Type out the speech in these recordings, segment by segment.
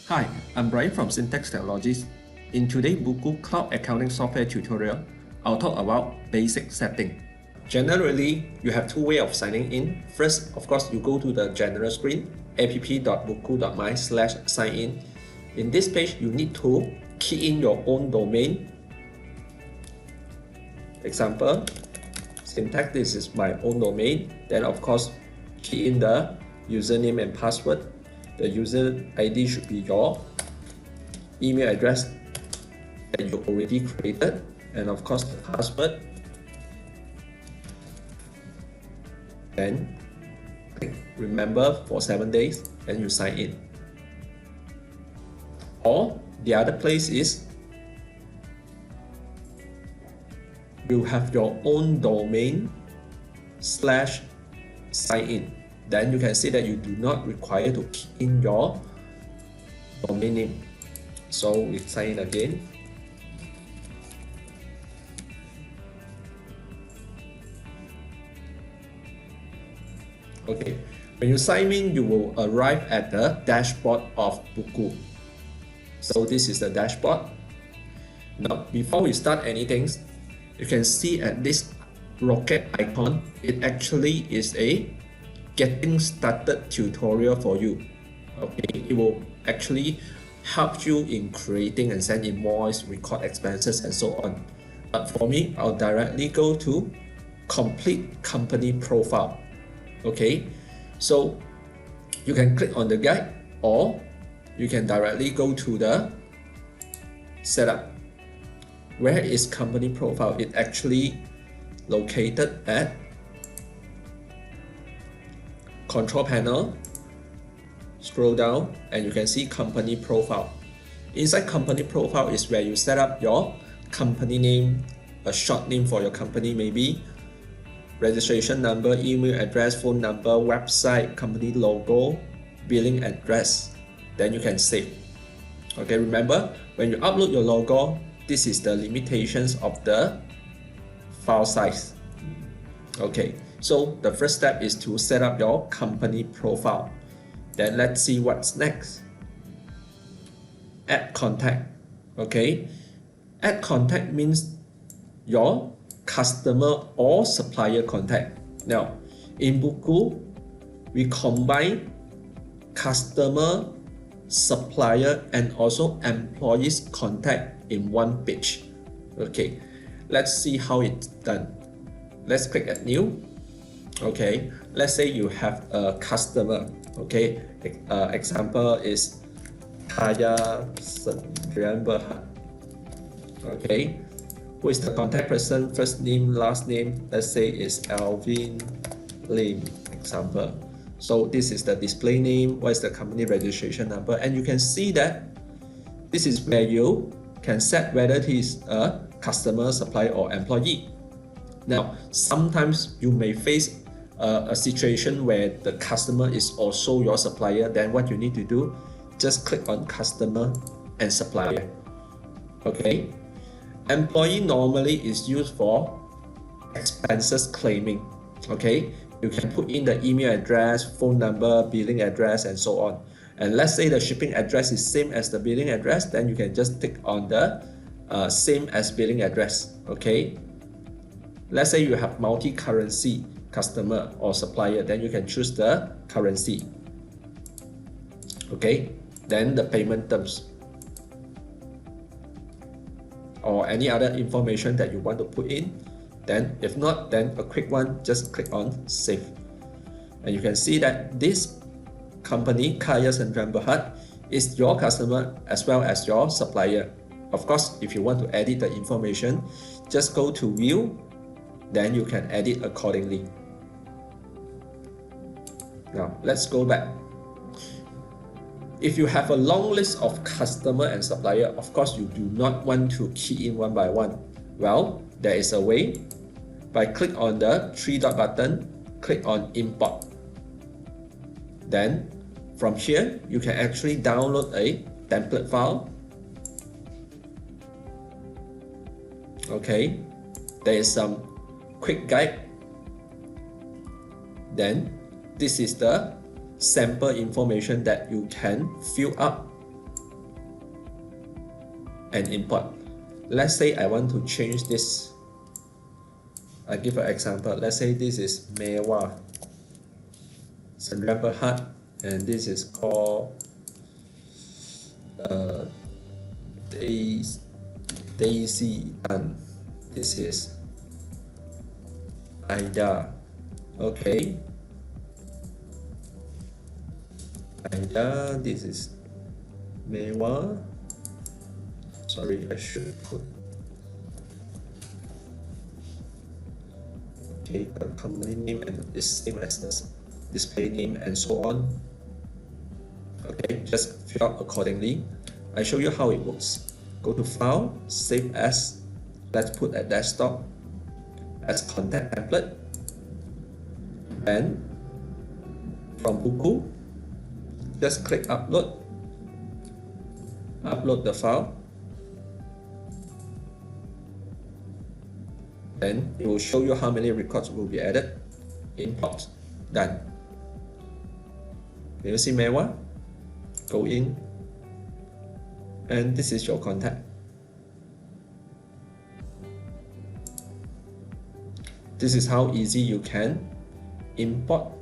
Hi, I'm Bryan from Syntax Technologies. In today's BUKKU Cloud Accounting Software tutorial, I'll talk about basic setting. Generally, you have two ways of signing in. First, of course, you go to the general screen, app.bukku.my/sign-in. In this page, you need to key in your own domain. Example, Syntax, this is my own domain. Then, of course, key in the username and password. The user ID should be your email address that you already created, and of course the password. Then click remember for 7 days, and you sign in. Or the other place is you have your own domain /sign in. Then you can see that you do not require to key in your domain name. So we sign in again. Okay, when you sign in, you will arrive at the dashboard of BUKKU. So this is the dashboard. Now, before we start anything, you can see at this rocket icon, it actually is a getting started tutorial for you. Okay, it will actually help you in creating and send invoice, record expenses, and so on. But for me, I'll directly go to complete company profile. Okay, so you can click on the guide, or you can directly go to the setup. Where is company profile? It actually located at control panel. Scroll down and you can see company profile. Inside company profile is where you set up your company name, a short name for your company, maybe registration number, email address, phone number, website, company logo, billing address. Then you can save. Okay, remember when you upload your logo, this is the limitations of the file size. Okay, so the first step is to set up your company profile. Then let's see what's next. Add contact. Okay, add contact means your customer or supplier contact. Now, in BUKKU, we combine customer, supplier, and also employees contact in one page. Okay, let's see how it's done. Let's click at new. Okay, let's say you have a customer. Okay, example is Technologies Sdn Bhd. Okay, who is the contact person? First name, last name. Let's say is Alvin Lim. Example. So this is the display name. What is the company registration number? And you can see that this is where you can set whether he is a customer, supplier, or employee. Now, sometimes you may face a situation where the customer is also your supplier. Then what you need to do, just click on customer and supplier. Okay, employee normally is used for expenses claiming. Okay, you can put in the email address, phone number, billing address, and so on. And let's say the shipping address is same as the billing address, then you can just tick on the same as billing address. Okay, let's say you have multi-currency customer or supplier, then you can choose the currency. Okay, then the payment terms or any other information that you want to put in. Then if not, then a quick one, just click on save. And you can see that this company, Technologies Sdn Bhd, is your customer as well as your supplier. Of course, if you want to edit the information, just go to view, then you can edit accordingly. Now let's go back. If you have a long list of customer and supplier, of course you do not want to key in one by one. Well, there is a way. By click on the three-dot button, click on import. Then from here, you can actually download a template file. Okay, there is some quick guide. Then this is the sample information that you can fill up and import. Let's say I want to change this. I give an example. Let's say this is Mewah Sdn Bhd, and this is called Daisy, and this is Ida. Okay, Ida, this is Mewah. Sorry, I should put the company name and the same as the display name and so on. Okay, just fill out accordingly. I show you how it works. Go to File, Save As. Let's put a desktop as contact template. And from BUKKU, just click Upload. Upload the file. Then it will show you how many records will be added. Import. Done. Can you see Mewah? Go in. And this is your contact. This is how easy you can import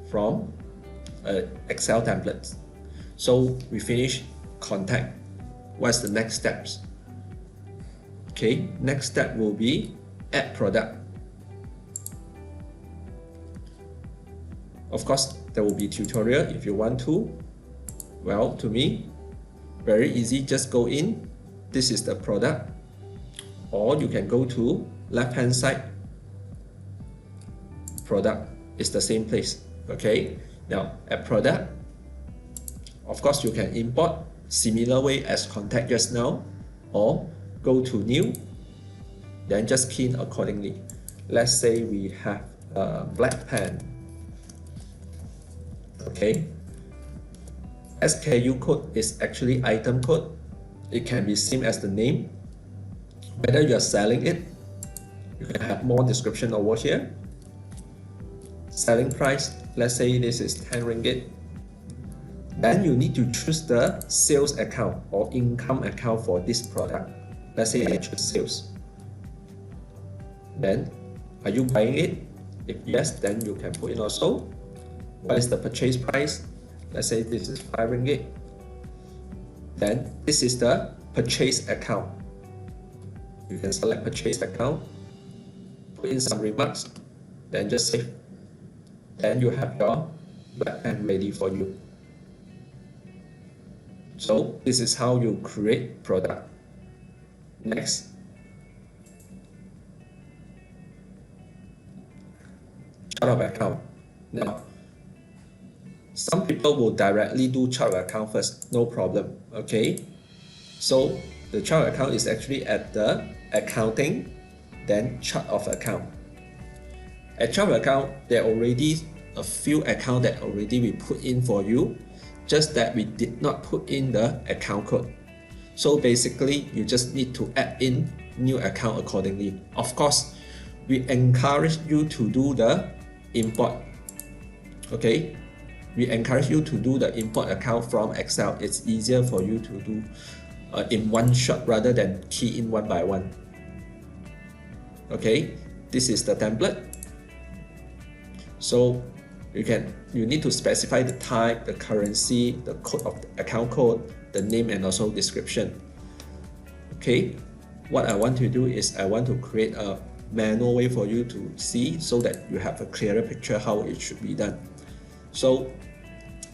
from Excel templates. So we finish contact. What's the next steps? Okay, next step will be add product. Of course, there will be tutorial if you want to. Well, to me, very easy, just go in. This is the product. Or you can go to left-hand side. Product is the same place. Okay, now add product. Of course, you can import similar way as contact just now, or go to new, then just key in accordingly. Let's say we have a black pen. Okay, SKU code is actually item code. It can be same as the name. Whether you are selling it, you can have more description over here. Selling price, let's say this is 10 ringgit. Then you need to choose the sales account or income account for this product. Let's say I choose sales. Then, are you buying it? If yes, then you can put in also. What is the purchase price? Let's say this is 5 ringgit. Then, this is the purchase account. You can select purchase account, put in some remarks, then just save. Then you have your black pen ready for you. So, this is how you create product. Next, chart of account. Now, some people will directly do chart of account first, no problem. Okay, so the chart of account is actually at the accounting, then chart of account. At chart of account, there are already a few accounts that already we put in for you, just that we did not put in the account code. So basically, you just need to add in new account accordingly. Of course, we encourage you to do the import. Okay, we encourage you to do the import account from Excel. It's easier for you to do in one shot rather than key in one by one. Okay, this is the template. So you need to specify the type, the currency, the code of the account code, the name, and also description. Okay, what I want to do is I want to create a manual way for you to see so that you have a clearer picture how it should be done. So,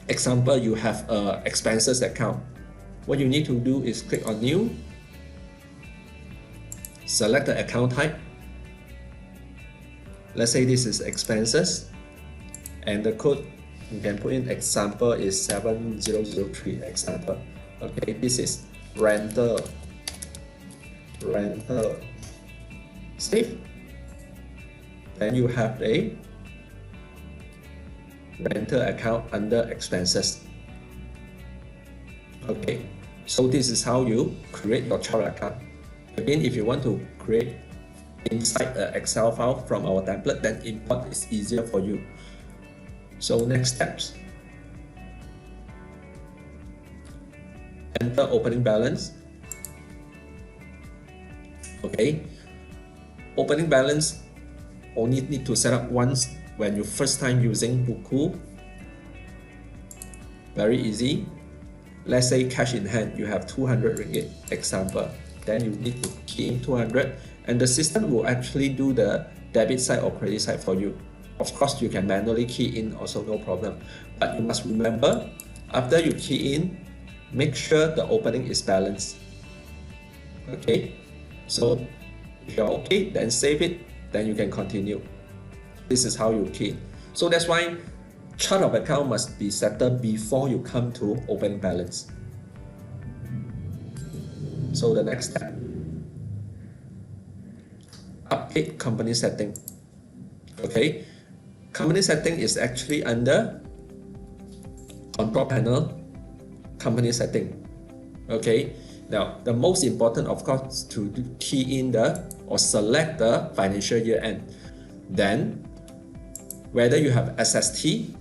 example, you have a expenses account. What you need to do is click on new, select the account type. Let's say this is expenses, and the code you can put in example is 7003 example. Okay, this is rental. Save. Then you have a rental account under expenses. Okay, so this is how you create your chart account. Again, if you want to create inside an Excel file from our template, then import is easier for you. So next steps. Enter opening balance. Okay, opening balance only need to set up once when you first time using BUKKU. Very easy. Let's say cash in hand, you have 200 ringgit example. Then you need to key in 200 and the system will actually do the debit side or credit side for you. Of course, you can manually key in also, no problem. But you must remember, after you key in, make sure the opening is balanced. Okay, so if you're okay, then save it, then you can continue. This is how you key. So that's why chart of account must be settled before you come to opening balance. So the next step, update company setting. Okay, company setting is actually under control panel, company setting. Okay, now the most important, of course, to key in or select the financial year end. Then whether you have SST,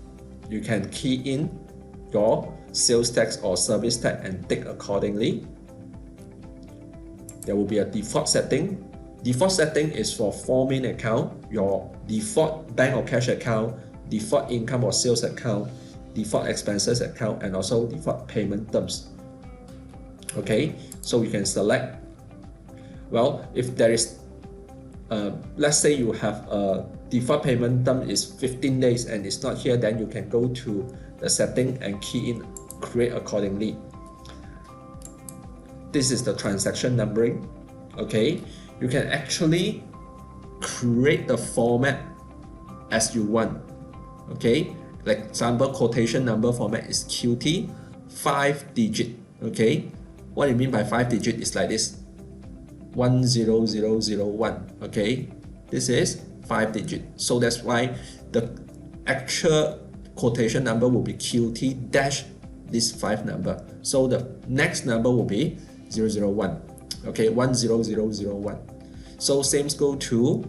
you can key in your sales tax or service tax and tick accordingly. There will be a default setting. Default setting is for 4 main account, your default bank or cash account, default income or sales account, default expenses account, and also default payment terms. Okay, so you can select. Well, if there is, let's say you have a default payment term is 15 days and it's not here, then you can go to the setting and key in create accordingly. This is the transaction numbering. Okay, you can actually create the format as you want. Okay, like example, quotation number format is QT 5 digit. Okay, what I mean by 5 digit is like this, 10001. Okay, this is 5 digit. So that's why the actual quotation number will be QT dash this 5 number. So the next number will be 001. Okay, 10001. So same go to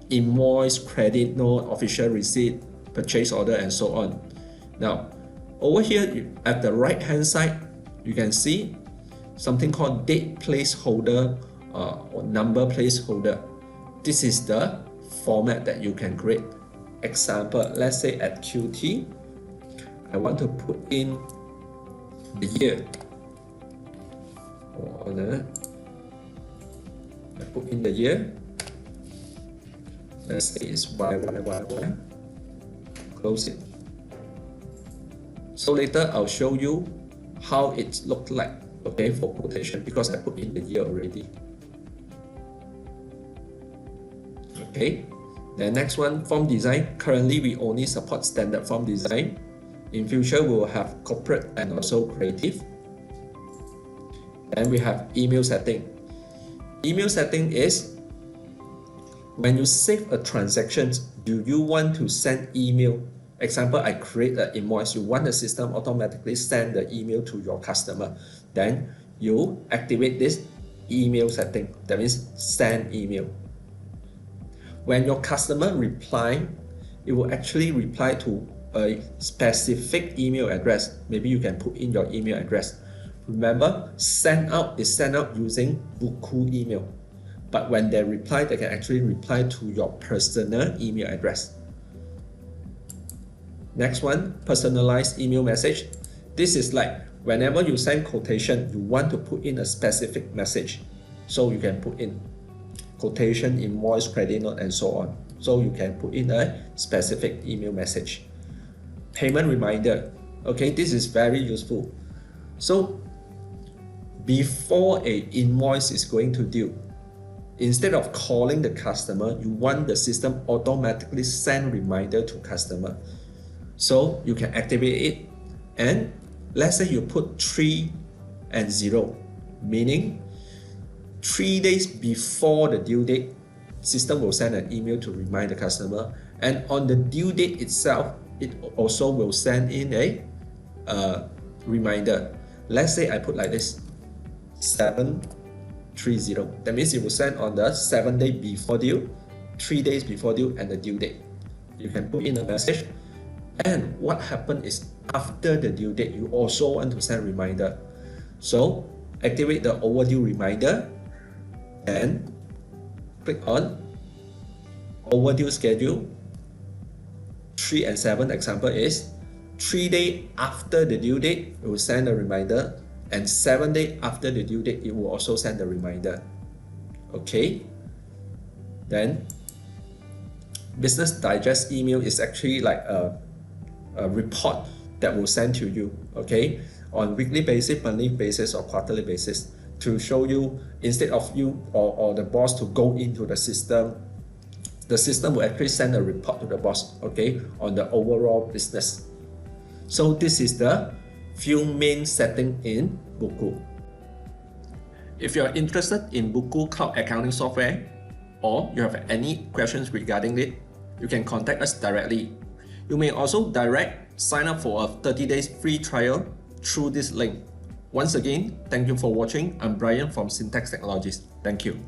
invoice, credit note, official receipt, purchase order, and so on. Now, over here at the right hand side, you can see something called date placeholder or number placeholder. This is the format that you can create. Example, let's say at QT, I want to put in the year. I put in the year. Let's say it's YYYY. Close it. So later I'll show you how it looked like, okay, for quotation, because I put in the year already. Okay, the next one, form design. Currently we only support standard form design. In future we will have corporate and also creative. Then we have email setting. Email setting is when you save a transaction, do you want to send email? Example, I create an invoice, you want the system automatically send the email to your customer. Then you activate this email setting, that means send email. When your customer reply, it will actually reply to a specific email address. Maybe you can put in your email address. Remember, send out is sent out using BUKKU email. But when they reply, they can actually reply to your personal email address. Next one, personalized email message. This is like whenever you send quotation, you want to put in a specific message. So you can put in quotation, invoice, credit note, and so on. So you can put in a specific email message. Payment reminder. Okay, this is very useful. So before an invoice is going to due, instead of calling the customer, you want the system automatically send reminder to customer. So you can activate it, and let's say you put 3 and 0, meaning 3 days before the due date, system will send an email to remind the customer, and on the due date itself, it also will send in a reminder. Let's say I put like this, 730. That means it will send on the 7 days before due, 3 days before due, and the due date. You can put in a message. And what happened is after the due date, you also want to send reminder. So activate the overdue reminder. and click on overdue schedule. 3 and 7 example is 3 days after the due date, it will send a reminder, and 7 days after the due date, it will also send a reminder. Okay. Then Business Digest email is actually like a report that will send to you, okay, on weekly basis, monthly basis, or quarterly basis, to show you, instead of you or the boss to go into the system will actually send a report to the boss, okay, on the overall business. So this is the few main setting in BUKKU. If you are interested in BUKKU Cloud Accounting Software, or you have any questions regarding it, you can contact us directly. You may also sign up for a 30 days free trial through this link. Once again, thank you for watching. I'm Bryan from Syntax Technologies. Thank you.